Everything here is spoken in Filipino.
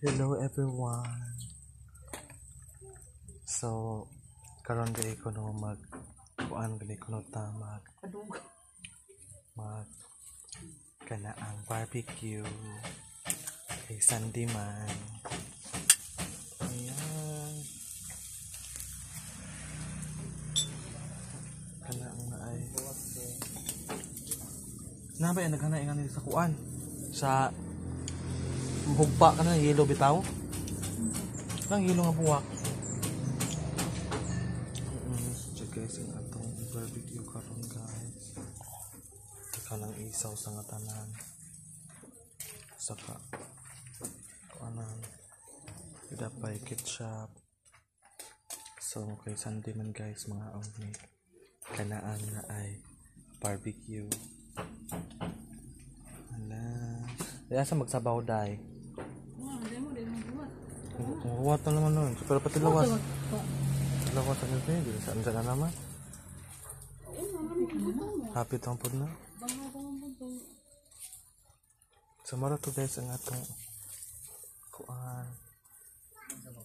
Hello everyone. So karon gay ko no mag kuan gani ko no ta mag kana ang barbecue kay Sandy man. Ayan. Kana nga ay nabay naghana ingani sa kuan sa hugpa ka na yelo bitaw. Ang yelo nga buwak. So guys, ang atong barbecue karon guys. Kanang isaw sa nga tanan. Saka kuanan dapay ketchup. So kay Sunday man guys mga awni. Kanaan na ay barbecue. Hala. Kaya sa magsabaw dai. Huwag na naman nun. Pero pati lawas. Lawas ang ito. Saan na naman? Happy tampod na. Samara to guys ang atong kuan.